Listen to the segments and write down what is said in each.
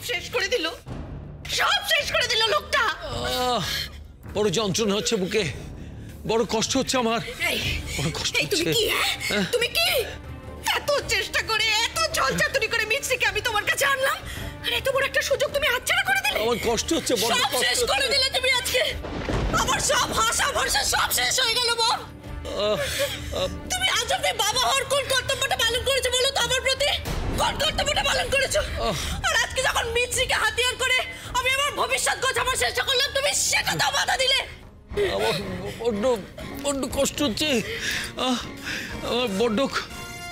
শেষ করে দিল, সব শেষ করে দিল লোকটা। বড় যন্ত্রণা হচ্ছে বুকে, বড় কষ্ট হচ্ছে আমার, বড় কষ্ট হচ্ছে। তুমি কি তুমি কি এত চেষ্টা করে এত ঝলচাতুরি করে মিছরিকে আমি তোমার কাছে আনলাম, আর এত বড় একটা সুযোগ তুমি হাতছাড়া করে দিলে। আমার কষ্ট হচ্ছে, বড় সব কষ্ট শেষ করে দিলে তুমি আজকে। আমার সব আশা ভরসা সব শেষ হয়ে গেল বল। তুমি আজ অব্দি বাবা হওয়ার কোন কর্তব্যটা পালন করেছো বলো তো আমার প্রতি? কোন কর্তব্যটা পালন করেছো? আর আজকে যখন মিছরিকে হাতিয়ার করে আমি আমার ভবিষ্যৎ গোছাবার চেষ্টা করলাম, তুমি সেটা তো বাধা দিলে। আমার বড্ড বড্ড কষ্ট হচ্ছে, আমার বড্ড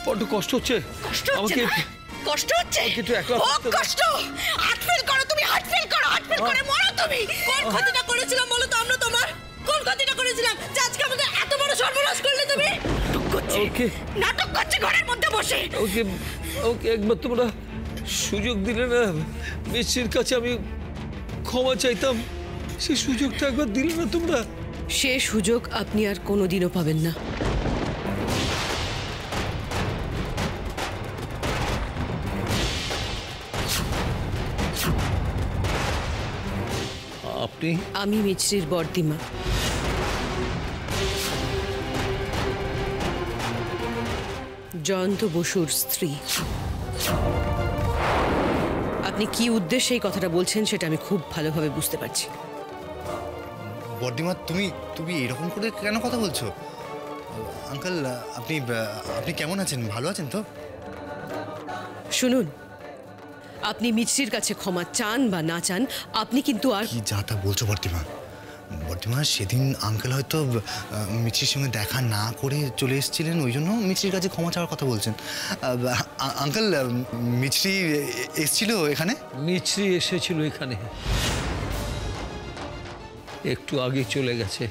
বড্ড কষ্ট হচ্ছে। আমাকে কষ্ট হচ্ছে, একটু একলা কষ্ট। হার্ট ফেল করো তুমি, হার্ট ফেল করো, হার্ট ফেল করে মরো তুমি। কোন ক্ষতিটা করেছিলাম বলো তো আমরা তোমার? কোন ক্ষতিটা করেছিলাম যে আজকে আমাদের এত বড় সর্বনাশ করলে তুমি? নাটক করছে ঘরের মধ্যে বসে। ওকে ওকে একবার তোমরা সুযোগ দিলে না, মিছরির কাছে আমি ক্ষমা চাইতাম, সেই সুযোগটা একবার দিলে না তোমরা। সে সুযোগ আপনি আর কোনোদিনও পাবেন না। আপনি? আমি মিছরির বড়দিমা। জয়ন্ত বসুর স্ত্রী। আপনি কি উদ্দেশ্যে এই কথাটা বলছেন সেটা আমি খুব ভালোভাবে বুঝতে পারছি। বড়দিমা, তুমি তুমি এরকম করে কেন কথা বলছো? আঙ্কেল, আপনি আপনি কেমন আছেন? ভালো আছেন তো? শুনুন, আপনি মিছরির কাছে ক্ষমা চান বা না চান, আপনি কিন্তু আর কি যা তা বলছো বড়দিমা? বড়দিমা, সেদিন আঙ্কেল হয়তো মিছরির সঙ্গে দেখা না করে চলে এসেছিলেন, ওই জন্য মিছরির কাছে ক্ষমা চাওয়ার কথা বলছেন। আঙ্কেল, মিছরি এসেছিল এখানে? মিছরি এসেছিল এখানে, একটু আগে চলে গেছে।